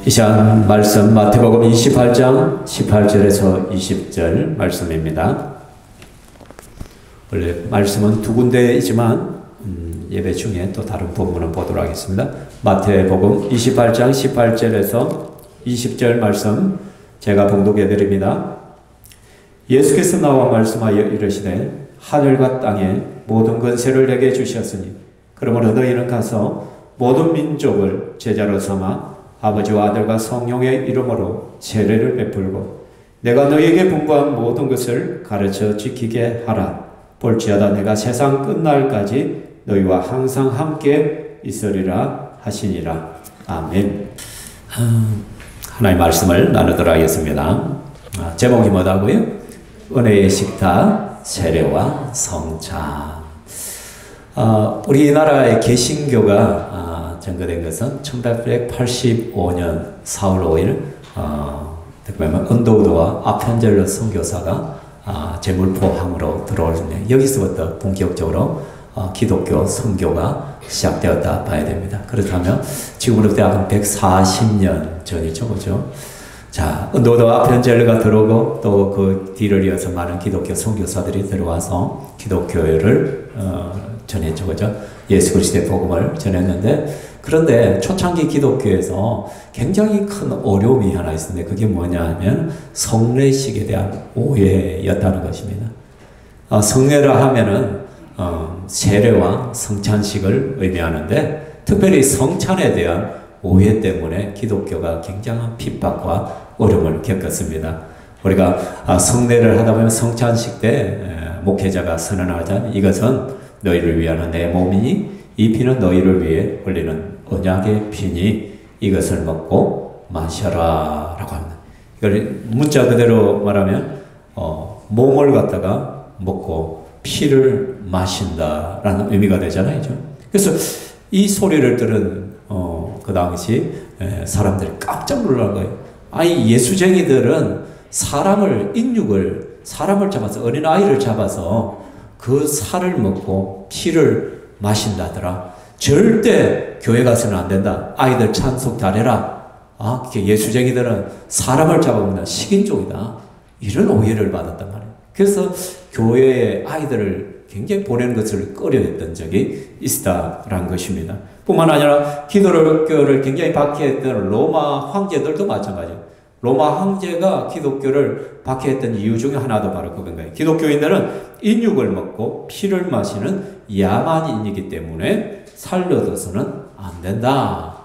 이 시간 말씀 마태복음 28장 18절에서 20절 말씀입니다. 원래 말씀은 두 군데이지만 예배 중에 또 다른 본문을 보도록 하겠습니다. 마태복음 28장 18절에서 20절 말씀 제가 봉독해 드립니다. 예수께서 나와 말씀하여 이르시되 하늘과 땅에 모든 권세를 내게 주셨으니 그러므로 너희는 가서 모든 민족을 제자로 삼아 아버지와 아들과 성령의 이름으로 세례를 베풀고 내가 너희에게 분부한 모든 것을 가르쳐 지키게 하라. 볼지어다 내가 세상 끝날까지 너희와 항상 함께 있으리라 하시니라. 아멘. 하나님의 말씀을 나누도록 하겠습니다. 제목이 뭐다고요? 은혜의 식탁, 세례와 성찬. 우리나라의 개신교가 전거된 것은 1885년 4월 5일 은도우드와 아펜젤러 선교사가 제물포항으로 들어오는데 여기서부터 본격적으로 기독교 선교가 시작되었다 봐야 됩니다. 그렇다면 지금으로부터 약 140년 전이죠, 그죠? 자, 은도우드와 아펜젤러가 들어오고 또 그 뒤를 이어서 많은 기독교 선교사들이 들어와서 기독교를 전했죠, 그죠? 예수 그리스도의 복음을 전했는데, 그런데 초창기 기독교에서 굉장히 큰 어려움이 하나 있었는데 그게 뭐냐 하면 성례식에 대한 오해였다는 것입니다. 성례라 하면은 세례와 성찬식을 의미하는데 특별히 성찬에 대한 오해 때문에 기독교가 굉장한 핍박과 어려움을 겪었습니다. 우리가 성례를 하다 보면 성찬식 때 목회자가 선언하자면 이것은 너희를 위한 내 몸이니 이 피는 너희를 위해 흘리는 언약의 피니 이것을 먹고 마셔라 라고 합니다. 이걸 문자 그대로 말하면 몸을 갖다가 먹고 피를 마신다라는 의미가 되잖아요. 그래서 이 소리를 들은 그 당시 사람들이 깜짝 놀란 거예요. 아니 예수쟁이들은 사람을 잡아서 어린아이를 잡아서 그 살을 먹고 피를 마신다더라. 절대 교회 가서는 안 된다. 아이들 찬송 잘해라. 예수쟁이들은 사람을 잡아먹는 식인종이다. 이런 오해를 받았단 말이에요. 그래서 교회에 아이들을 굉장히 보내는 것을 꺼려했던 적이 있다라는 것입니다. 뿐만 아니라 기독교를 굉장히 박해했던 로마 황제들도 마찬가지예요. 로마 황제가 기독교를 박해했던 이유 중에 하나도 바로 그건가요. 기독교인들은 인육을 먹고 피를 마시는 야만인이기 때문에 살려둬서는 안 된다.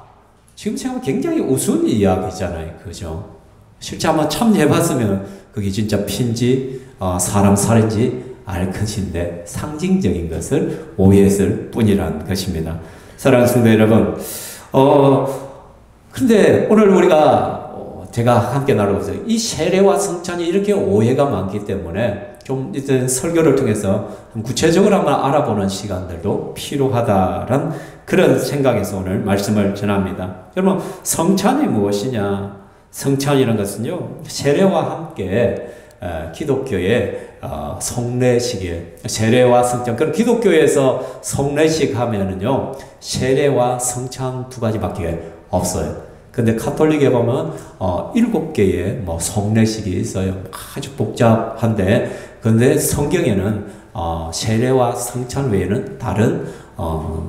지금 생각하면 굉장히 우스운 이야기잖아요. 그죠? 실제 한번 참여해봤으면 그게 진짜 피인지 사람 살인지 알 것인데 상징적인 것을 오해했을 뿐이란 것입니다. 사랑하는 성도 여러분, 근데 오늘 제가 함께 나눠보세요. 이 세례와 성찬이 이렇게 오해가 많기 때문에 좀 이제 설교를 통해서 구체적으로 한번 알아보는 시간들도 필요하다는 그런 생각에서 오늘 말씀을 전합니다. 여러분, 성찬이 무엇이냐? 성찬이라는 것은요, 세례와 함께 기독교의 성례식이에요. 세례와 성찬. 그럼 기독교에서 성례식 하면은요, 세례와 성찬 두 가지밖에 없어요. 근데 카톨릭에 보면 7개의 성례식이 있어요. 아주 복잡한데, 근데 성경에는 세례와 성찬 외에는 다른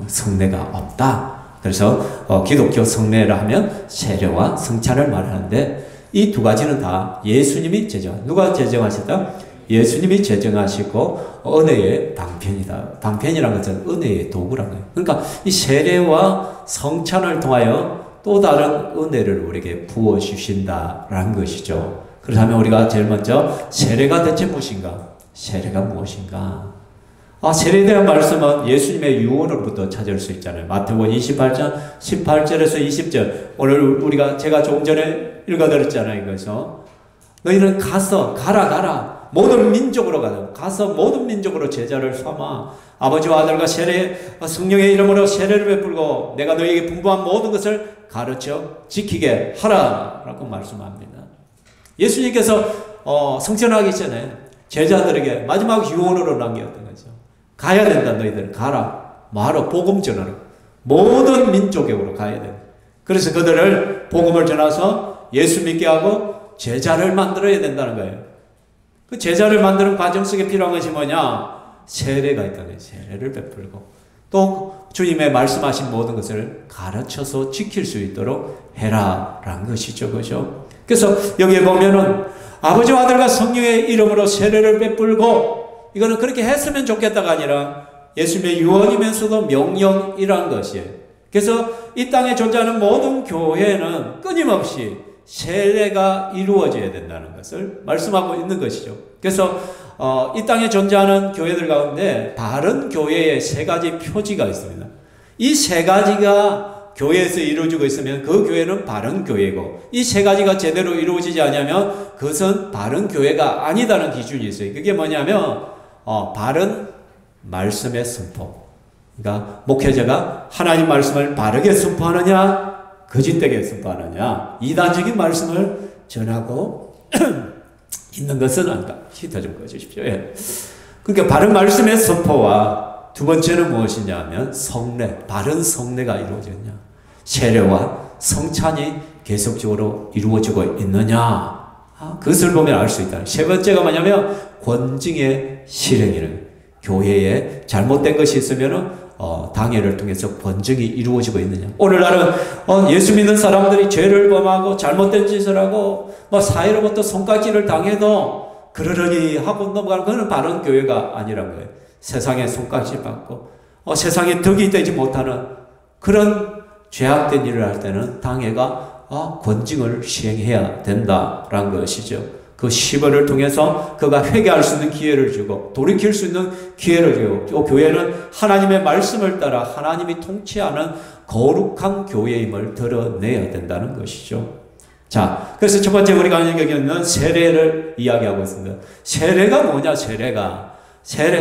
성례가 없다. 그래서 기독교 성례라 하면 세례와 성찬을 말하는데 이 두 가지는 다 예수님이 누가 제정하셨다? 예수님이 제정하시고 은혜의 방편이다. 방편이라는 것은 은혜의 도구라는 거예요. 그러니까 이 세례와 성찬을 통하여 또 다른 은혜를 우리에게 부어주신다라는 것이죠. 그렇다면 우리가 제일 먼저 세례가 대체 무엇인가? 세례가 무엇인가? 세례에 대한 말씀은 예수님의 유언으로부터 찾을 수 있잖아요. 마태복음 28장 18절에서 20절. 오늘 제가 조금 전에 읽어드렸잖아요. 그래서 너희는 가라. 모든 민족으로 가서 모든 민족으로 제자를 삼아 아버지와 아들과 성령의 이름으로 세례를 베풀고 내가 너희에게 분부한 모든 것을 가르쳐 지키게 하라 라고 말씀합니다. 예수님께서 성천하기 전에 제자들에게 마지막 유언으로 남겼던 거죠. 가야 된다. 너희들 가라. 말로 복음 전하라. 모든 민족으로 가야 된다. 그래서 그들을 복음을 전해서 예수 믿게 하고 제자를 만들어야 된다는 거예요. 그 제자를 만드는 과정 속에 필요한 것이 뭐냐? 세례가 있다는 거예요. 세례를 베풀고 또 주님의 말씀하신 모든 것을 가르쳐서 지킬 수 있도록 해라라는 것이죠. 그죠? 그래서 여기에 보면은 아버지와 아들과 성령의 이름으로 세례를 베풀고, 이거는 그렇게 했으면 좋겠다가 아니라 예수님의 유언이면서도 명령이라는 것이에요. 그래서 이 땅에 존재하는 모든 교회는 끊임없이 세례가 이루어져야 된다는 것을 말씀하고 있는 것이죠. 그래서 이 땅에 존재하는 교회들 가운데 바른 교회의 세 가지 표지가 있습니다. 이 세 가지가 교회에서 이루어지고 있으면 그 교회는 바른 교회고, 이 세 가지가 제대로 이루어지지 않으면 그것은 바른 교회가 아니다는 기준이 있어요. 그게 뭐냐면 바른 말씀의 선포. 그러니까 목회자가 하나님 말씀을 바르게 선포하느냐, 거짓되게 선포하느냐, 이단적인 말씀을 전하고 있는 것은 아니다. 히터 좀 꺼주십시오. 예. 그러니까 바른 말씀의 선포와 두 번째는 무엇이냐 하면 성례, 바른 성례가 이루어졌냐, 세례와 성찬이 계속적으로 이루어지고 있느냐, 그것을 보면 알 수 있다. 세 번째가 뭐냐면 권징의 실행이라는, 교회에 잘못된 것이 있으면 당회를 통해서 권징이 이루어지고 있느냐. 오늘날은 예수 믿는 사람들이 죄를 범하고 잘못된 짓을 하고 사회로부터 손가락질을 당해도 그러려니 하고 넘어가는, 그건 바른 교회가 아니란 거예요. 세상에 손가락질 받고 세상에 덕이 되지 못하는 그런 죄악된 일을 할 때는 당회가 권징을 시행해야 된다라는 것이죠. 그 시벌을 통해서 그가 회개할 수 있는 기회를 주고 돌이킬 수 있는 기회를 주고, 또 교회는 하나님의 말씀을 따라 하나님이 통치하는 거룩한 교회임을 드러내야 된다는 것이죠. 자, 그래서 첫 번째 우리가 여기 있는 세례를 이야기하고 있습니다. 세례가 뭐냐? 세례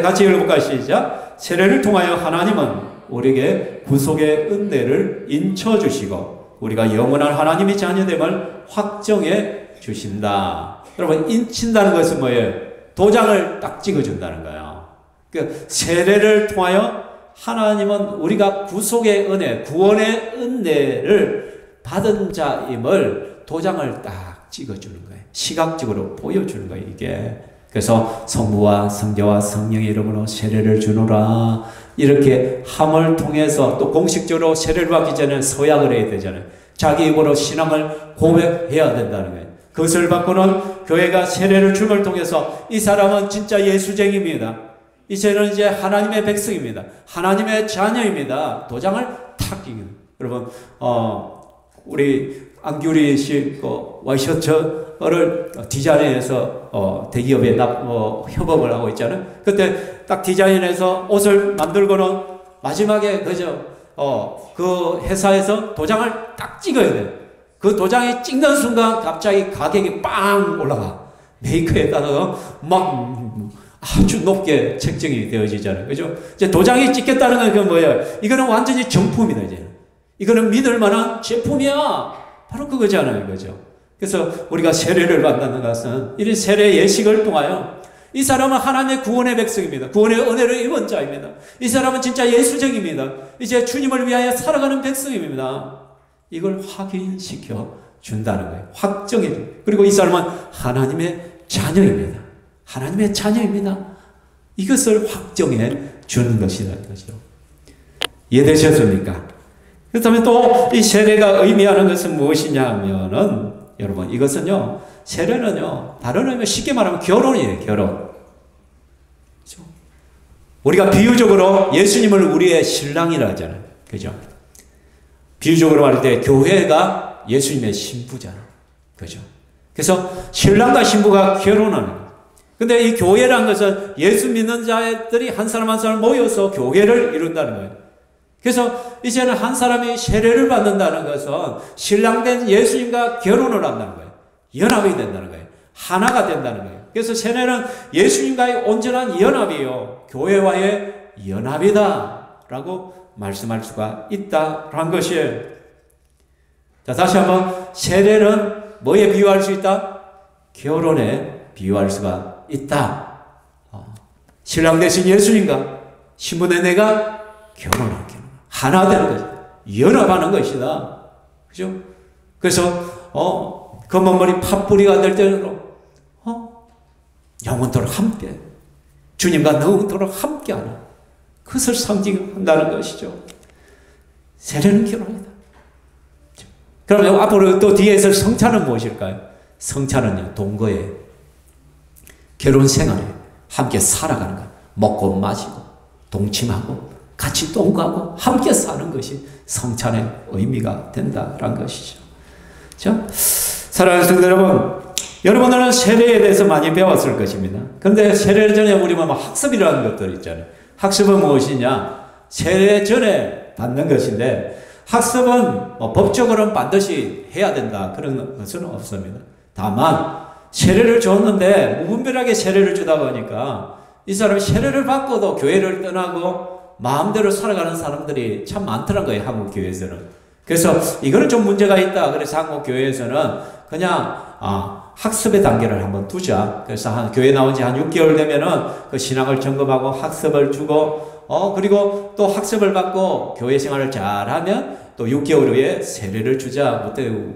같이 읽어볼까요? 시작. 세례를 통하여 하나님은 우리에게 구속의 은혜를 인쳐주시고 우리가 영원한 하나님의 자녀됨을 확정해 주신다. 여러분, 인친다는 것은 뭐예요? 도장을 딱 찍어준다는 거예요. 그 세례를 통하여 하나님은 우리가 구속의 은혜, 구원의 은혜를 받은 자임을 도장을 딱 찍어주는 거예요. 시각적으로 보여주는 거예요, 이게. 그래서 성부와 성자와 성령의 이름으로 세례를 주노라, 이렇게 함을 통해서, 또 공식적으로 세례를 받기 전에 서약을 해야 되잖아요. 자기 입으로 신앙을 고백해야 된다는 거예요. 그것을 받고는 교회가 세례를 줌을 통해서 이 사람은 진짜 예수쟁입니다, 이제는 이제 하나님의 백성입니다, 하나님의 자녀입니다, 도장을 탁 끼는. 여러분, 우리 안규리 씨 와이셔츠를 디자인해서 대기업에 협업을 하고 있잖아요. 그때 딱 디자인해서 옷을 만들고는 마지막에 그 회사에서 도장을 딱 찍어야 돼요. 그 도장이 찍는 순간 갑자기 가격이 빵 올라가. 메이커에다가 막 아주 높게 책정이 되어지잖아요. 그죠? 이제 도장이 찍겠다는 건 뭐예요? 이거는 완전히 정품이다, 이제. 이거는 믿을 만한 제품이야. 바로 그거잖아요. 그죠? 그래서 우리가 세례를 받는 것은 이 세례 예식을 통하여 이 사람은 하나님의 구원의 백성입니다. 구원의 은혜를 입은 자입니다. 이 사람은 진짜 예수쟁입니다. 이제 주님을 위하여 살아가는 백성입니다. 이걸 확인시켜 준다는 거예요. 확정해 줍니다. 그리고 이 사람은 하나님의 자녀입니다. 하나님의 자녀입니다. 이것을 확정해 주는 것이라는 거죠. 이해되셨습니까? 그렇다면 또 이 세례가 의미하는 것은 무엇이냐 하면은, 여러분, 이것은요, 세례는요, 다른 의미로 쉽게 말하면 결혼이에요, 결혼. 그죠? 우리가 비유적으로 예수님을 우리의 신랑이라 하잖아요. 그죠? 비유적으로 말할 때 교회가 예수님의 신부잖아. 그죠? 그래서 신랑과 신부가 결혼하는 거예요. 근데 이 교회란 것은 예수 믿는 자들이 한 사람 한 사람 모여서 교회를 이룬다는 거예요. 그래서 이제는 한 사람이 세례를 받는다는 것은 신랑된 예수님과 결혼을 한다는 거예요. 연합이 된다는 거예요. 하나가 된다는 거예요. 그래서 세례는 예수님과의 온전한 연합이요, 교회와의 연합이다 라고 말씀할 수가 있다라는 것이에요. 자, 다시 한번, 세례는 뭐에 비유할 수 있다? 결혼에 비유할 수가 있다. 신랑 대신 예수님과 신부된 내가 결혼하는, 하나 되는 것이다. 연합하는 것이다. 그죠? 그래서, 검은 머리 팥뿌리가 될 때는, 영원토록 함께, 주님과 영원토록 함께하는 그것을 상징한다는 것이죠. 세례는 결혼이다. 그러면 앞으로 또 뒤에서 성찬은 무엇일까요? 성찬은요, 동거에, 결혼 생활에 함께 살아가는 것, 먹고 마시고, 동침하고, 같이 동거하고, 함께 사는 것이 성찬의 의미가 된다는 것이죠. 자, 사랑하는 성도 여러분, 여러분들은 세례에 대해서 많이 배웠을 것입니다. 그런데 세례 전에 우리 학습이라는 것들 있잖아요. 학습은 무엇이냐? 세례 전에 받는 것인데, 학습은 법적으로는 반드시 해야 된다, 그런 것은 없습니다. 다만 세례를 줬는데 무분별하게 세례를 주다 보니까 이 사람이 세례를 받고도 교회를 떠나고 마음대로 살아가는 사람들이 참 많더란 거예요, 한국 교회에서는. 그래서 이거는 좀 문제가 있다. 그래서 한국 교회에서는 그냥 학습의 단계를 한번 두자. 그래서 교회 나온 지 한 6개월 되면은 그 신앙을 점검하고 학습을 주고, 그리고 또 학습을 받고 교회 생활을 잘하면 또 6개월 후에 세례를 주자.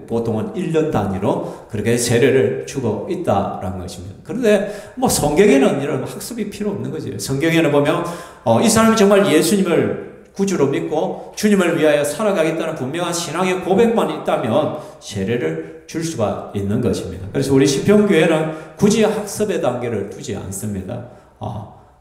보통은 1년 단위로 그렇게 세례를 주고 있다라는 것입니다. 그런데 성경에는 이런 학습이 필요 없는 거죠. 성경에는 보면 이 사람이 정말 예수님을 구주로 믿고 주님을 위하여 살아가겠다는 분명한 신앙의 고백만 있다면 세례를 줄 수가 있는 것입니다. 그래서 우리 시평교회는 굳이 학습의 단계를 두지 않습니다.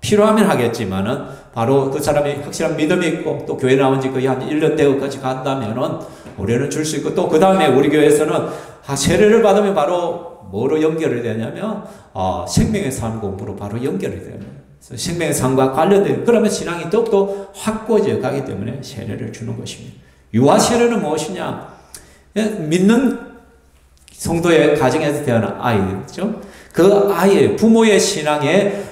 필요하면 하겠지만은 바로 그 사람이 확실한 믿음이 있고 또 교회 나온 지 거의 한 1년 되고까지 간다면은 우리는 줄 수 있고, 또 그 다음에 우리 교회에서는 세례를 받으면 바로 뭐로 연결이 되냐면 생명의 삶 공부로 바로 연결이 됩니다. 생명의 삶과 관련된, 그러면 신앙이 더욱더 확고해져 가기 때문에 세례를 주는 것입니다. 유아 세례는 무엇이냐? 믿는 성도의 가정에서 태어난 아이죠. 그 아이의 부모의 신앙에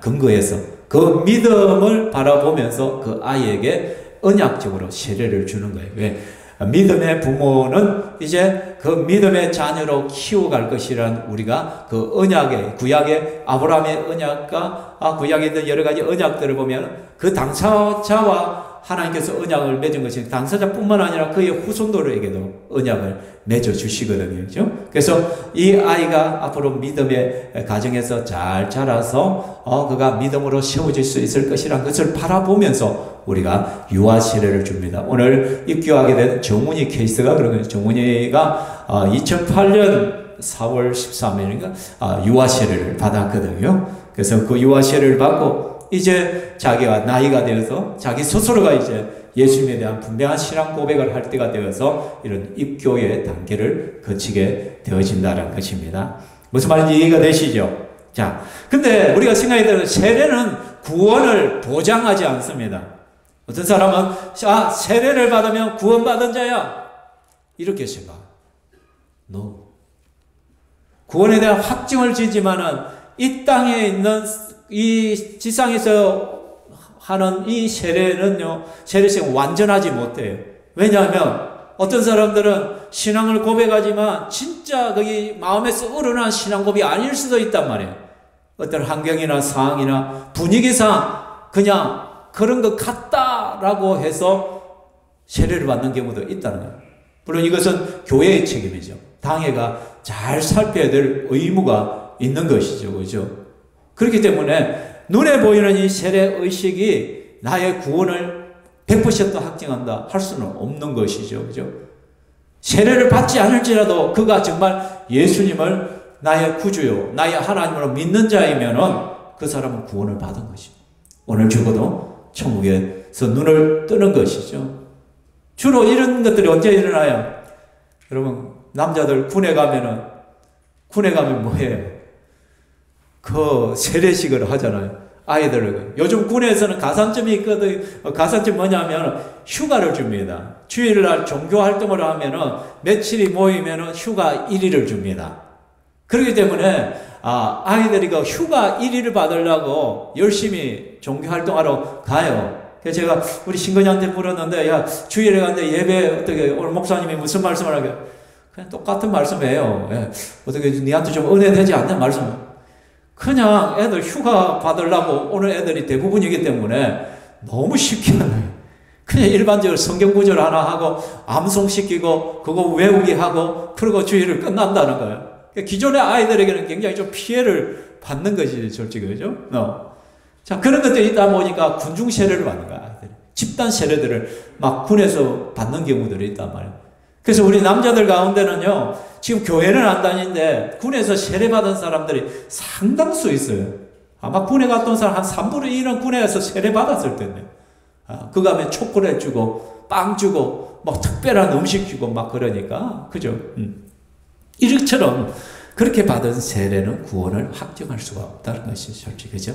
근거해서 그 믿음을 바라보면서 그 아이에게 언약적으로 세례를 주는 거예요. 왜? 믿음의 부모는 이제 그 믿음의 자녀로 키워갈 것이란 우리가 그 언약의, 구약의 아브라함의 언약과 구약에 있는 여러 가지 언약들을 보면 그 당사자와 하나님께서 언약을 맺은 것이 당사자뿐만 아니라 그의 후손들에게도 언약을 맺어주시거든요. 그렇죠? 그래서 이 아이가 앞으로 믿음의 가정에서 잘 자라서 그가 믿음으로 세워질 수 있을 것이라는 것을 바라보면서 우리가 유아 세례를 줍니다. 오늘 입교하게 된 정훈이 케이스가 그런 거예요. 정훈이가 2008년 4월 13일인가 유아 세례를 받았거든요. 그래서 그 유아 세례를 받고 이제 자기가 나이가 되어서 자기 스스로가 이제 예수님에 대한 분명한 신앙 고백을 할 때가 되어서 이런 입교의 단계를 거치게 되어진다는 것입니다. 무슨 말인지 이해가 되시죠? 자, 근데 우리가 생각해 보면 세례는 구원을 보장하지 않습니다. 어떤 사람은 세례를 받으면 구원받은 자야, 이렇게 생각. No. 구원에 대한 확증을 지지만은 이 땅에 있는 이 지상에서 하는 이 세례는요, 세례식 완전하지 못해요. 왜냐하면 어떤 사람들은 신앙을 고백하지만 진짜 거기 마음에서 우러난 신앙 고백이 아닐 수도 있단 말이에요. 어떤 환경이나 상황이나 분위기상 그냥 그런 것 같다라고 해서 세례를 받는 경우도 있다는 거예요. 물론 이것은 교회의 책임이죠. 당회가 잘 살펴야 될 의무가 있는 것이죠. 그죠? 그렇기 때문에 눈에 보이는 이 세례 의식이 나의 구원을 100% 확증한다 할 수는 없는 것이죠. 그죠? 세례를 받지 않을지라도 그가 정말 예수님을 나의 구주요, 나의 하나님으로 믿는 자이면은 그 사람은 구원을 받은 것입니다. 오늘 죽어도 천국에서 눈을 뜨는 것이죠. 주로 이런 것들이 언제 일어나요? 여러분, 남자들 군에 가면 뭐해요? 그 세례식을 하잖아요. 아이들을. 요즘 군에서는 가산점이 있거든. 가산점 뭐냐면 휴가를 줍니다. 주일날 종교 활동을 하면은 며칠이 모이면은 휴가 1일을 줍니다. 그렇기 때문에 아이들이 그 휴가 1일을 받으려고 열심히 종교 활동하러 가요. 그래서 제가 우리 신건이한테 물었는데, 야, 주일에 갔는데 예배 어떻게 오늘 목사님이 무슨 말씀을 하게? 그냥 똑같은 말씀이에요. 예. 어떻게 니한테 좀 은혜 되지 않는 말씀. 그냥 애들 휴가 받으려고 오는 애들이 대부분이기 때문에 너무 쉽게 하는 거예요. 그냥 일반적으로 성경 구절 하나 하고 암송시키고 그거 외우기 하고 그러고 주일을 끝난다는 거예요. 기존의 아이들에게는 굉장히 좀 피해를 받는 것이 솔직히 그죠? 자, 그런 것들이 있다 보니까 군중 세례를 받는 거야. 아이들이. 집단 세례들을 막 군에서 받는 경우들이 있단 말이에요. 그래서 우리 남자들 가운데는요, 지금 교회는 안 다니는데 군에서 세례받은 사람들이 상당수 있어요. 아마 군에 갔던 사람 한 3분의 1은 군에서 세례받았을 텐데. 그거 하면 초콜릿 주고, 빵 주고, 뭐 특별한 음식 주고 막 그러니까. 그죠? 이처럼 그렇게 받은 세례는 구원을 확정할 수가 없다는 것이 솔직히죠.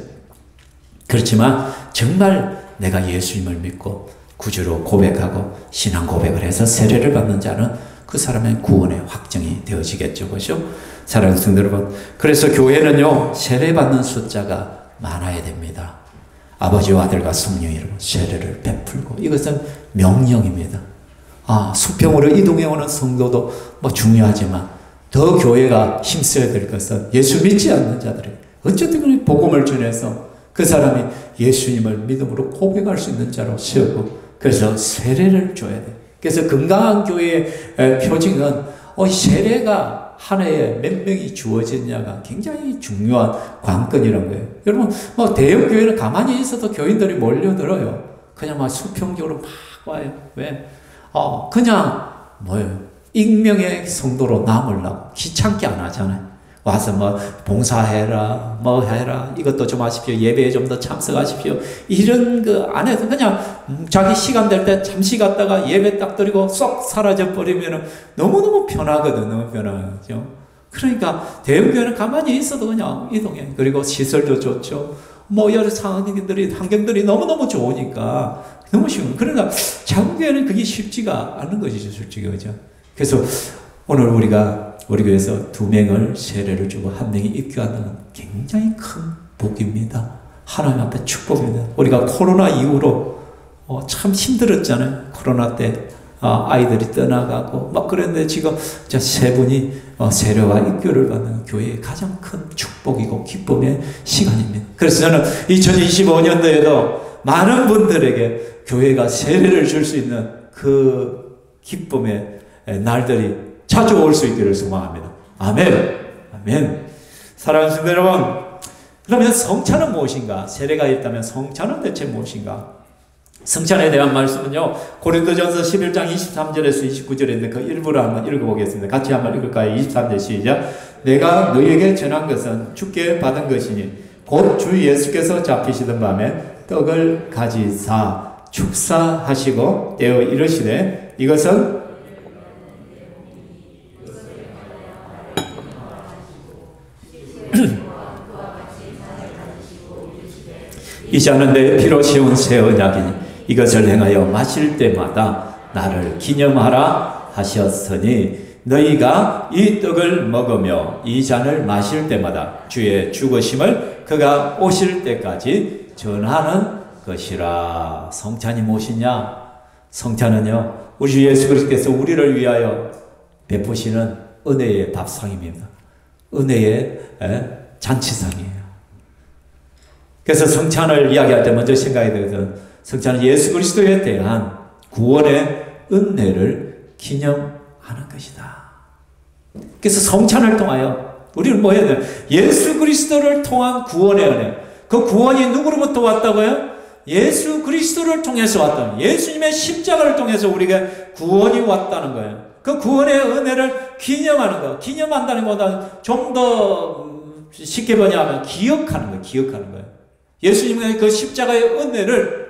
그렇지만 정말 내가 예수님을 믿고 구주로 고백하고 신앙 고백을 해서 세례를 받는 자는 그 사람의 구원의 확정이 되어지겠죠. 그렇죠? 사랑하는 성도 여러분, 그래서 교회는요, 세례받는 숫자가 많아야 됩니다. 아버지와 아들과 성령 이름으로 세례를 베풀고, 이것은 명령입니다. 수평으로 이동해 오는 성도도 뭐 중요하지만 더 교회가 힘써야 될 것은 예수 믿지 않는 자들에게 어쨌든 복음을 전해서 그 사람이 예수님을 믿음으로 고백할 수 있는 자로 세우고, 그래서 세례를 줘야 돼. 그래서 건강한 교회의 표징은 세례가 한 해에 몇 명이 주어졌냐가 굉장히 중요한 관건이라는 거예요. 여러분, 뭐 대형 교회는 가만히 있어도 교인들이 몰려들어요. 그냥 막 수평적으로 막 와요. 왜? 그냥 뭐예요? 익명의 성도로 남으려고 귀찮게 안 하잖아요. 와서 뭐 봉사해라, 뭐 해라, 이것도 좀 하십시오, 예배에 좀 더 참석하십시오, 이런 거 안 해서 그냥 자기 시간 될 때 잠시 갔다가 예배 딱 드리고 쏙 사라져 버리면 너무너무 편하거든. 너무 편하죠. 그러니까 대형교회는 가만히 있어도 그냥 이동해. 그리고 시설도 좋죠. 뭐 여러 환경들이 너무너무 좋으니까 너무 쉬운. 그러니까 작은 교회는 그게 쉽지가 않은 것이죠, 솔직히. 그죠? 그래서 오늘 우리가 우리 교회에서 2명을 세례를 주고 1명이 입교하는 건 굉장히 큰 복입니다. 하나님 앞에 축복입니다. 우리가 코로나 이후로 참 힘들었잖아요. 코로나 때 아이들이 떠나가고 막 그랬는데 지금 3분이 세례와 입교를 받는 교회의 가장 큰 축복이고 기쁨의 시간입니다. 그래서 저는 2025년도에도 많은 분들에게 교회가 세례를 줄 수 있는 그 기쁨의 날들이 자주 올 수 있기를 소망합니다. 아멘. 아멘. 사랑하는 성도 여러분, 그러면 성찬은 무엇인가? 세례가 있다면 성찬은 대체 무엇인가? 성찬에 대한 말씀은요, 고린도전서 11장 23절에서 29절인데 그 일부를 한번 읽어보겠습니다. 같이 한번 읽을까요? 23절 시작. 내가 너희에게 전한 것은 주께 받은 것이니 곧 주 예수께서 잡히시던 밤에 떡을 가지사 축사하시고 떼어 이르시되 이것은 이 잔은 내 피로 세운 새 언약이니 이것을 행하여 마실 때마다 나를 기념하라 하셨으니 너희가 이 떡을 먹으며 이 잔을 마실 때마다 주의 죽으심을 그가 오실 때까지 전하는 것이라. 성찬이 무엇이냐? 성찬은요, 우리 주 예수 그리스도께서 우리를 위하여 베푸시는 은혜의 밥상입니다. 은혜의 잔치상이에요. 그래서 성찬을 이야기할 때 먼저 생각이 들거든. 성찬은 예수 그리스도에 대한 구원의 은혜를 기념하는 것이다. 그래서 성찬을 통하여 우리는 뭐 해야 돼요? 예수 그리스도를 통한 구원의 은혜. 그 구원이 누구로부터 왔다고요? 예수 그리스도를 통해서 왔다는, 예수님의 십자가를 통해서 우리에게 구원이 왔다는 거예요. 그 구원의 은혜를 기념하는 거. 기념한다는 것보다는 좀 더 쉽게 뭐냐면 기억하는 거예요. 기억하는 거예요. 예수님의 그 십자가의 은혜를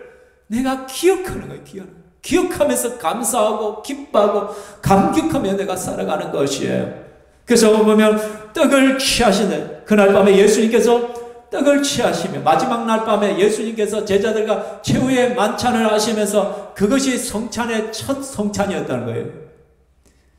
내가 기억하는 거예요. 기억하면서 감사하고 기뻐하고 감격하며 내가 살아가는 것이에요. 그래서 보면 떡을 취하시는 그날 밤에 예수님께서 떡을 취하시며 마지막 날 밤에 예수님께서 제자들과 최후의 만찬을 하시면서 그것이 성찬의 첫 성찬이었다는 거예요.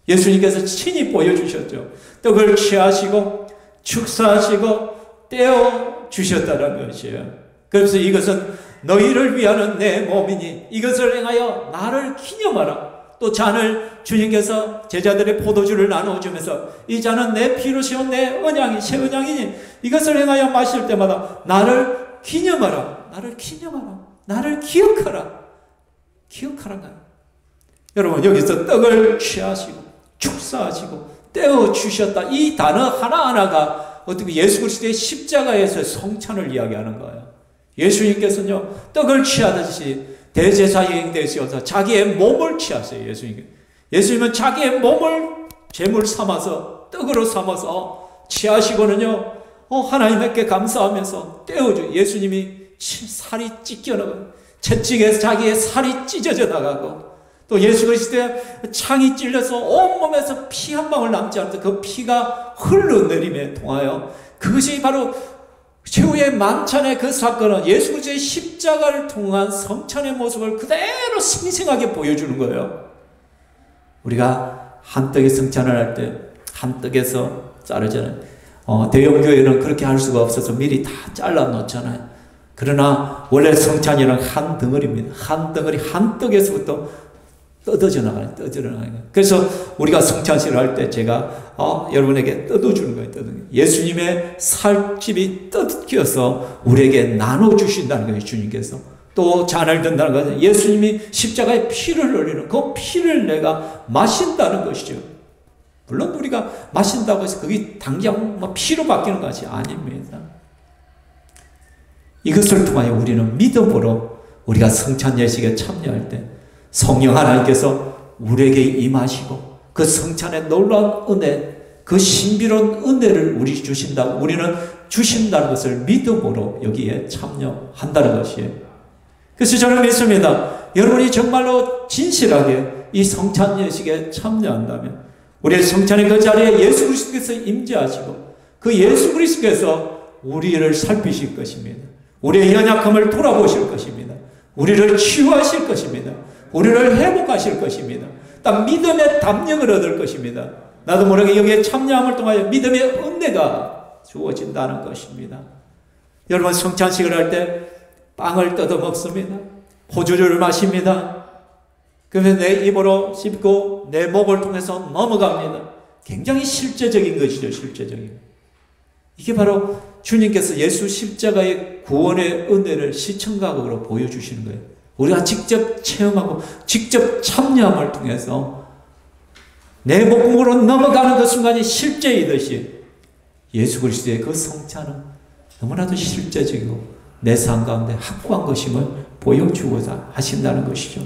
예수님께서 친히 보여주셨죠. 떡을 취하시고 축사하시고 떼어 주셨다는 것이에요. 그래서 이것은 너희를 위하는 내 몸이니 이것을 행하여 나를 기념하라. 또 잔을 주님께서 제자들의 포도주를 나누어주면서 이 잔은 내 피로 세운 내 언약이 새 언약이니 이것을 행하여 마실 때마다 나를 기념하라. 나를 기념하라. 나를 기억하라. 기억하는 거예요. 여러분, 여기서 떡을 취하시고 축사하시고 떼어 주셨다. 이 단어 하나하나가 어떻게 예수 그리스도의 십자가에서 성찬을 이야기하는 거예요. 예수님께서는요, 떡을 취하듯이 대제사장 되셔서 자기의 몸을 취하세요. 예수님은 자기의 몸을 제물 삼아서 떡으로 삼아서 취하시고는요, 하나님께 감사하면서 떼어줘. 예수님이 살이 찢겨나가고 채찍에서 자기의 살이 찢어져 나가고 또 예수 그리스도의 창이 찔려서 온몸에서 피 한 방울 남지 않아서 그 피가 흘러내림에 통하여 그것이 바로 최후의 만찬의 그 사건은 예수 그리스도의 십자가를 통한 성찬의 모습을 그대로 생생하게 보여주는 거예요. 우리가 한 떡의 성찬을 할 때 한 떡에서 자르잖아요. 대형교회는 그렇게 할 수가 없어서 미리 다 잘라 놓잖아요. 그러나 원래 성찬이란 한 덩어리입니다. 한 덩어리 한 떡에서부터 뜯어져 나가요. 그래서 우리가 성찬식을 할 때 제가 여러분에게 뜯어주는 거예요. 예수님의 살집이 뜯겨서 우리에게 나눠주신다는 거예요. 주님께서. 또 잔을 든다는 것은 예수님이 십자가에 피를 흘리는 그 피를 내가 마신다는 것이죠. 물론 우리가 마신다고 해서 그게 당장 피로 바뀌는 것이 아닙니다. 이것을 통하여 우리는 믿음으로 우리가 성찬 예식에 참여할 때 성령 하나님께서 우리에게 임하시고 그 성찬의 놀라운 은혜, 그 신비로운 은혜를 우리 주신다고, 우리는 주신다는 것을 믿음으로 여기에 참여한다는 것이에요. 그래서 저는 믿습니다. 여러분이 정말로 진실하게 이 성찬 예식에 참여한다면 우리의 성찬의 그 자리에 예수 그리스도께서 임재하시고 그 예수 그리스도께서 우리를 살피실 것입니다. 우리의 연약함을 돌아보실 것입니다. 우리를 치유하실 것입니다. 우리를 회복하실 것입니다. 딱 믿음의 담력을 얻을 것입니다. 나도 모르게 여기에 참여함을 통하여 믿음의 은혜가 주어진다는 것입니다. 여러분, 성찬식을 할 때 빵을 뜯어 먹습니다. 포도주를 마십니다. 그러면 내 입으로 씹고 내 목을 통해서 넘어갑니다. 굉장히 실제적인 것이죠. 실제적인. 이게 바로 주님께서 예수 십자가의 구원의 은혜를 시청각으로 보여주시는 거예요. 우리가 직접 체험하고 직접 참여함을 통해서 내 목으로 넘어가는 그 순간이 실제이듯이 예수 그리스도의 그 성찬은 너무나도 실제적이고 내 삶 가운데 확고한 것임을 보여주고자 하신다는 것이죠.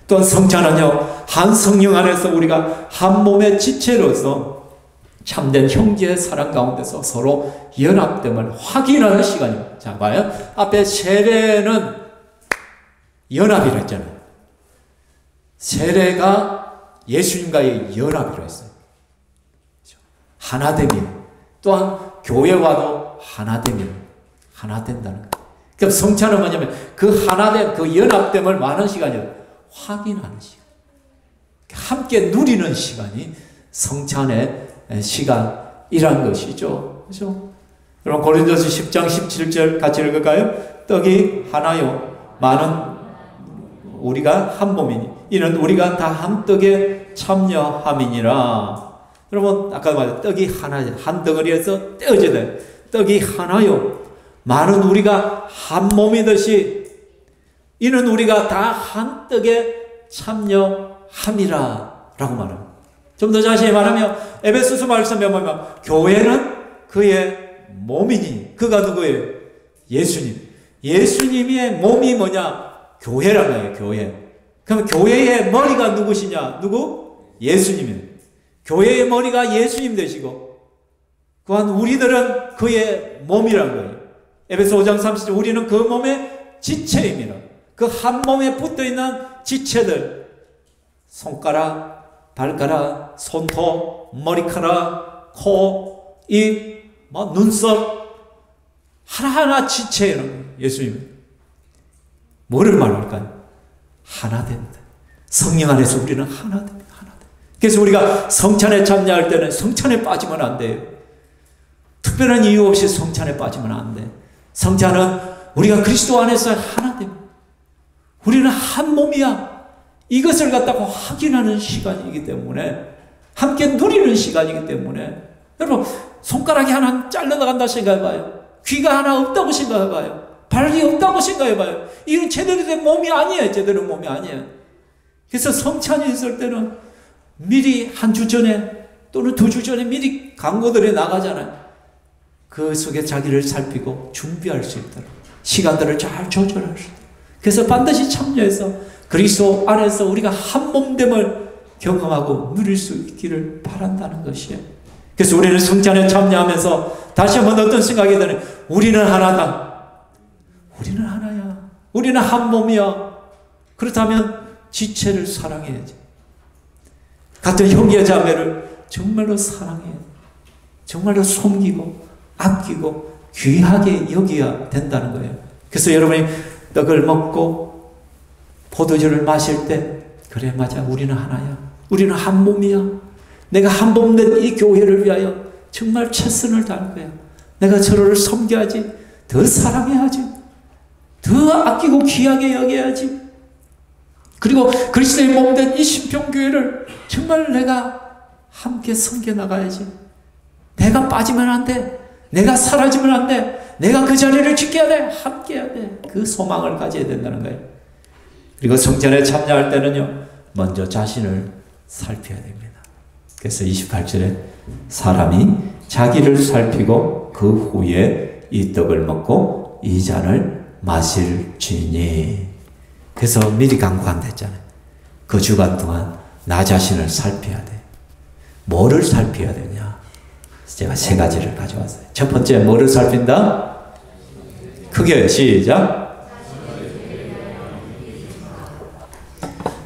또 성찬은요, 한 성령 안에서 우리가 한 몸의 지체로서 참된 형제의 사랑 가운데서 서로 연합됨을 확인하는 시간입니다. 자, 봐요. 앞에 세례는 연합이라 했잖아요. 세례가 예수님과의 연합이라 했어요. 하나됨이에요. 또한 교회와도 하나됨이에요. 하나 된다는 거예요. 그럼 성찬은 뭐냐면 그 하나됨, 그 연합됨을 많은 시간이에요. 확인하는 시간. 함께 누리는 시간이 성찬의 시간이란 것이죠. 그렇죠? 여러분, 고린도서 10장 17절 같이 읽을까요? 떡이 하나요, 많은 우리가 한 몸이니 이는 우리가 다 한 떡에 참여함이니라. 여러분, 아까 말했죠. 떡이 하나요. 한 덩어리에서 떼어져야 돼요. 떡이 하나요, 많은 우리가 한 몸이듯이 이는 우리가 다 한 떡에 참여함이라 라고 말합니다. 좀 더 자세히 말하면 에베소서 말씀에 보면 교회는 그의 몸이니 그가 누구예요? 예수님. 예수님의 몸이 뭐냐? 교회라는 거예요. 교회. 그럼 교회의 머리가 누구시냐? 누구? 예수님이에요. 교회의 머리가 예수님 되시고 또한 우리들은 그의 몸이라는 거예요. 에베소 5장 30절 우리는 그 몸의 지체입니다. 그 한 몸에 붙어있는 지체들, 손가락, 발가락, 손톱, 머리카락, 코, 입, 눈썹 하나하나 지체는 예수님. 뭐를 말할까요? 하나 된다. 성령 안에서 우리는 하나 됩니다. 하나 됩니다. 그래서 우리가 성찬에 참여할 때는 성찬에 빠지면 안 돼요. 특별한 이유 없이 성찬에 빠지면 안 돼. 성찬은 우리가 그리스도 안에서 하나 됩니다. 우리는 한 몸이야. 이것을 갖다가 확인하는 시간이기 때문에, 함께 누리는 시간이기 때문에, 여러분, 손가락이 하나 잘려나간다 생각해봐요. 귀가 하나 없다고 생각해봐요. 발이 없다고 생각해봐요. 이건 제대로 된 몸이 아니에요. 제대로 몸이 아니에요. 그래서 성찬이 있을 때는 미리 한 주 전에 또는 2주 전에 미리 광고들이 나가잖아요. 그 속에 자기를 살피고 준비할 수 있도록 시간들을 잘 조절할 수 있도록. 그래서 반드시 참여해서 그리스도 안에서 우리가 한 몸됨을 경험하고 누릴 수 있기를 바란다는 것이에요. 그래서 우리는 성찬에 참여하면서 다시 한번 어떤 생각이 드는, 우리는 하나다. 우리는 하나야. 우리는 한 몸이야. 그렇다면 지체를 사랑해야지. 같은 형제 자매를 정말로 사랑해야 돼. 정말로 섬기고 아끼고 귀하게 여겨야 된다는 거예요. 그래서 여러분이 떡을 먹고 포도주를 마실 때, 그래 맞아, 우리는 하나야. 우리는 한 몸이야. 내가 한 몸 된 이 교회를 위하여 정말 최선을 다할 거야. 내가 서로를 섬겨야지. 더 사랑해야지. 더 아끼고 귀하게 여겨야지. 그리고 그리스도의 몸 된 이 신평교회를 정말 내가 함께 섬겨나가야지. 내가 빠지면 안 돼. 내가 사라지면 안 돼. 내가 그 자리를 지켜야 돼. 함께 해야 돼. 그 소망을 가져야 된다는 거예요. 그리고 성찬에 참여할 때는요, 먼저 자신을 살펴야 됩니다. 그래서 28절에 사람이 자기를 살피고 그 후에 이 떡을 먹고 이 잔을 마실지니. 그래서 미리 강구한다 했잖아요. 그 주간 동안 나 자신을 살펴야 돼. 뭐를 살펴야 되냐? 제가 3가지를 가져왔어요. 첫 번째, 뭐를 살핀다? 크게 시작.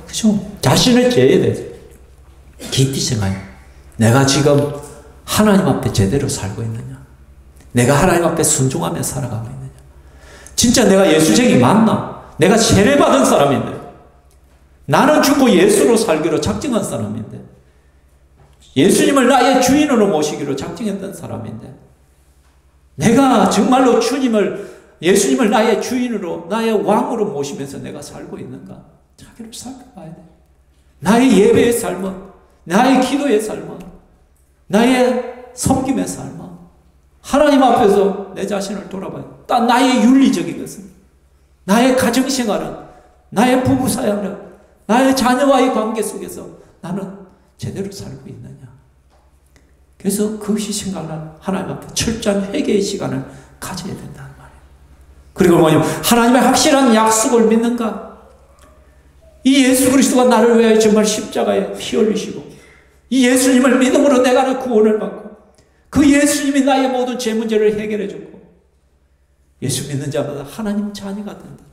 그죠? 자신을 재야 돼. 깊이 생각해. 내가 지금 하나님 앞에 제대로 살고 있느냐? 내가 하나님 앞에 순종하며 살아가고 있느냐? 진짜 내가 예수쟁이 맞나? 내가 세례받은 사람인데, 나는 죽고 예수로 살기로 작정한 사람인데, 예수님을 나의 주인으로 모시기로 작정했던 사람인데, 내가 정말로 예수님을 나의 주인으로, 나의 왕으로 모시면서 내가 살고 있는가? 자기를 살펴봐야 돼. 나의 예배의 삶은, 나의 기도의 삶은, 나의 섬김의 삶은, 하나님 앞에서 내 자신을 돌아봐야 돼. 나의 윤리적인 것은, 나의 가정생활은, 나의 부부사역은, 나의 자녀와의 관계 속에서 나는 제대로 살고 있느냐. 그래서 그것이 생각나는 하나님 앞에 철저한 회개의 시간을 가져야 된다는 말이에요. 그리고 뭐냐면 하나님의 확실한 약속을 믿는가? 이 예수 그리스도가 나를 위하여 정말 십자가에 피 흘리시고, 이 예수님을 믿음으로 내가 구원을 받고, 그 예수님이 나의 모든 죄 문제를 해결해 줬고, 예수 믿는 자마다 하나님 자녀가 된다.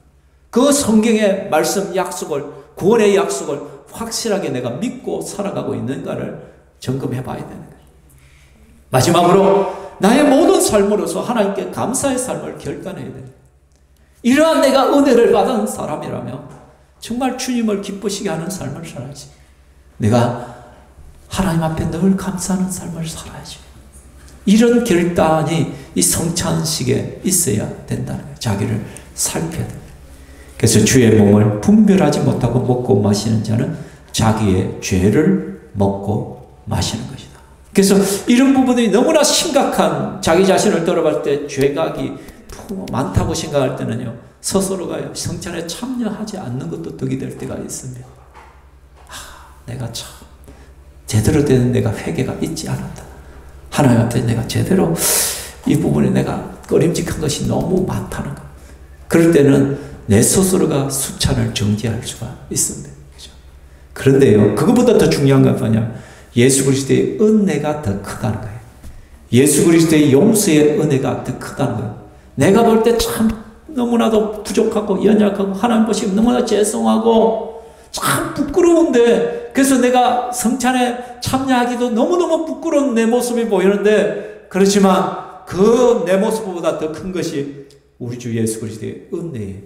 그 성경의 말씀 약속을, 구원의 약속을 확실하게 내가 믿고 살아가고 있는가를 점검해 봐야 되는 거예요. 마지막으로 나의 모든 삶으로서 하나님께 감사의 삶을 결단해야 돼요. 이러한 내가 은혜를 받은 사람이라면 정말 주님을 기쁘시게 하는 삶을 살아야지. 내가 하나님 앞에 늘 감사하는 삶을 살아야지. 이런 결단이 이 성찬식에 있어야 된다는 거예요. 자기를 살펴야 돼요. 그래서 주의 몸을 분별하지 못하고 먹고 마시는 자는 자기의 죄를 먹고 마시는 것이다. 그래서 이런 부분이 너무나 심각한, 자기 자신을 돌아볼 때 죄각이 많다고 생각할 때는요, 스스로가 성찬에 참여하지 않는 것도 덕이 될 때가 있습니다. 내가 참 제대로 된 내가 회개가 있지 않았다. 하나님 앞에 내가 제대로 이 부분에 내가 꺼림직한 것이 너무 많다는 것. 그럴 때는 내 스스로가 수찬을 정지할 수가 있습니다. 그죠? 그런데요, 그것보다 더 중요한 건 뭐냐? 예수 그리스도의 은혜가 더 크다는 거예요. 예수 그리스도의 용서의 은혜가 더 크다는 거예요. 내가 볼 때 참 너무나도 부족하고 연약하고 하나님 보시면 너무나 죄송하고 참 부끄러운데, 그래서 내가 성찬에 참여하기도 너무너무 부끄러운 내 모습이 보이는데, 그렇지만 그 내 모습보다 더 큰 것이 우리 주 예수 그리스도의 은혜의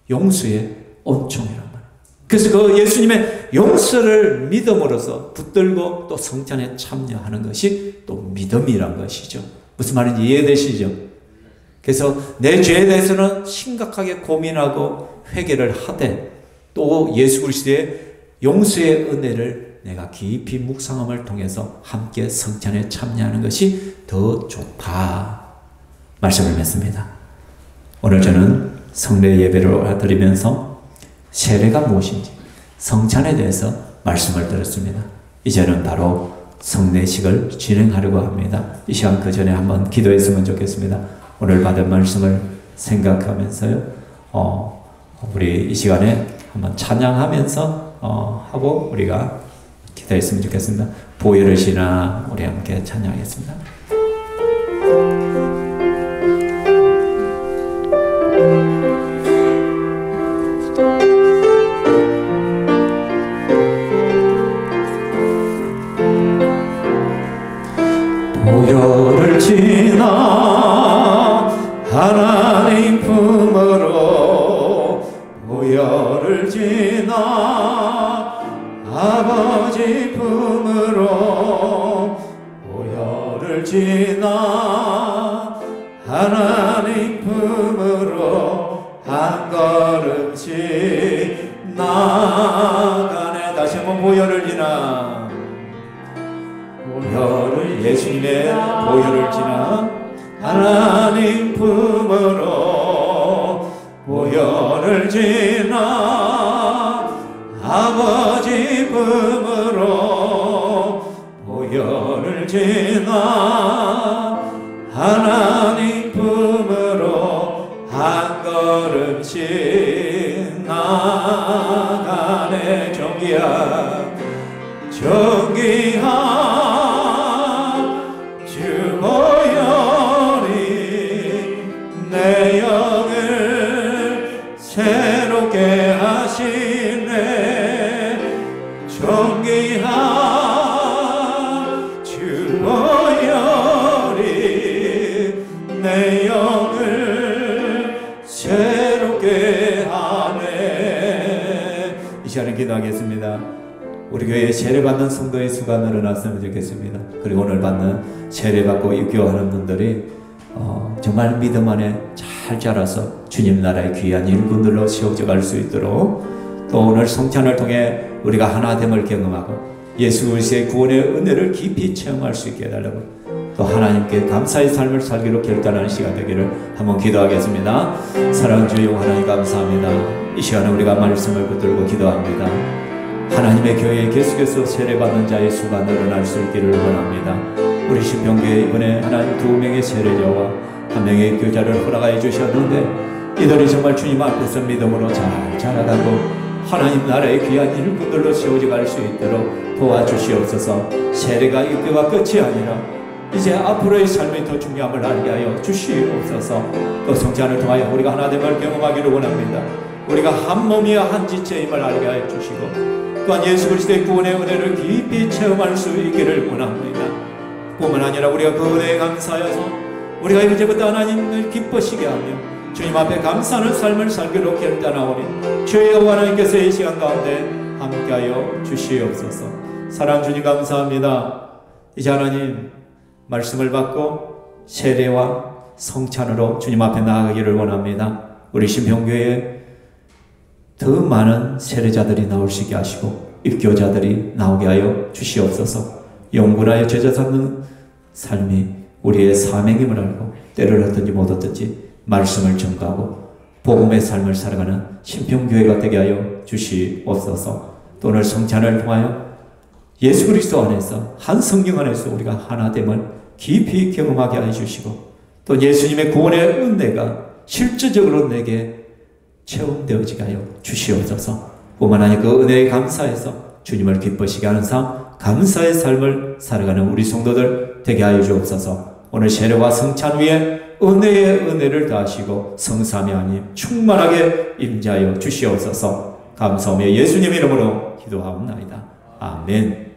용서의 온총이란 말이에요. 그래서 그 예수님의 용서를 믿음으로써 붙들고 또 성찬에 참여하는 것이 또 믿음이란 것이죠. 무슨 말인지 이해되시죠? 그래서 내 죄에 대해서는 심각하게 고민하고 회개를 하되, 또 예수 그리스도의 용서의 은혜를 내가 깊이 묵상함을 통해서 함께 성찬에 참여하는 것이 더 좋다 말씀을 맺습니다. 오늘 저는 성례 예배를 드리면서 세례가 무엇인지, 성찬에 대해서 말씀을 드렸습니다. 이제는 바로 성례식을 진행하려고 합니다. 이 시간 그 전에 한번 기도했으면 좋겠습니다. 오늘 받은 말씀을 생각하면서요, 우리 이 시간에 한번 찬양하면서 하고 우리가 기도했으면 좋겠습니다. 보혈의 신앙 우리 함께 찬양하겠습니다. 보혈을 지나 하나님 품으로, 보혈을 지나 아버지 품으로, 보혈을 지나 하나님 품으로 한 걸음씩 나가네. 다시 한번 보혈을 지나, 보혈을, 예수님의 보혈을 지나 하나님 품으로, 보혈을 지나 아버지 품으로, 보혈을 지나 하나님 품으로 한 걸음씩 나가네. 정기야 정기한 주 보혈이 내 영을 새롭게 하시네. 정기한 주 보혈이 내 영을 새롭게 하네. 이 시간에 기도하겠습니다. 우리 교회에 세례받는 성도의 수가 늘어났으면 좋겠습니다. 그리고 오늘 받는 세례받고 입교하는 분들이 정말 믿음 안에 잘 자라서 주님 나라의 귀한 일꾼들로 세워져 갈 수 있도록, 또 오늘 성찬을 통해 우리가 하나됨을 경험하고 예수 그리스도의 구원의 은혜를 깊이 체험할 수 있게 해달라고, 또 하나님께 감사의 삶을 살기로 결단하는 시간 되기를 한번 기도하겠습니다. 사랑하는 주 하나님 감사합니다. 이 시간에 우리가 말씀을 붙들고 기도합니다. 하나님의 교회에 계속해서 세례받는 자의 수가 늘어날 수 있기를 원합니다. 우리 신평교회 이번에 하나님 2명의 세례자와 1명의 교자를 허락하여 주셨는데, 이들이 정말 주님 앞에서 믿음으로 잘 자라가고 하나님 나라의 귀한 일꾼들로 세워져 갈 수 있도록 도와주시옵소서. 세례가 입교가 끝이 아니라 이제 앞으로의 삶이 더 중요함을 알게 하여 주시옵소서. 또 성찬을 통하여 우리가 하나됨을 경험하기를 원합니다. 우리가 한 몸이야 한 지체임을 알게 하여 주시고, 또한 예수 그리스도의 구원의 은혜를 깊이 체험할 수 있기를 원합니다. 뿐만 아니라 우리가 그 은혜에 감사하여서 우리가 이제부터 하나님을 기쁘시게 하며 주님 앞에 감사하는 삶을 살기로 결단하오니, 주여 하나님께서 이 시간 가운데 함께하여 주시옵소서. 사랑하는 주님 감사합니다. 이제 하나님 말씀을 받고 세례와 성찬으로 주님 앞에 나아가기를 원합니다. 우리 신평교회에 더 많은 세례자들이 나올 수 있게 하시고 입교자들이 나오게 하여 주시옵소서. 영분하여 제자 삼는 삶이 우리의 사명임을 알고 때를 얻든지 못 얻든지 말씀을 전가하고 복음의 삶을 살아가는 신평교회가 되게 하여 주시옵소서. 또 오늘 성찬을 통하여 예수 그리스도 안에서 한 성령 안에서 우리가 하나됨을 깊이 경험하게 해주시고, 또 예수님의 구원의 은혜가 실질적으로 내게 체험되어지게 하여 주시옵소서. 뿐만 아니라 그 은혜에 감사해서 주님을 기쁘시게 하는 삶, 감사의 삶을 살아가는 우리 성도들 되게 하여 주옵소서. 오늘 세례와 성찬 위에 은혜의 은혜를 다하시고 성삼위 하나님 충만하게 임재하여 주시옵소서. 감사하며 예수님 이름으로 기도하옵나이다. 아멘.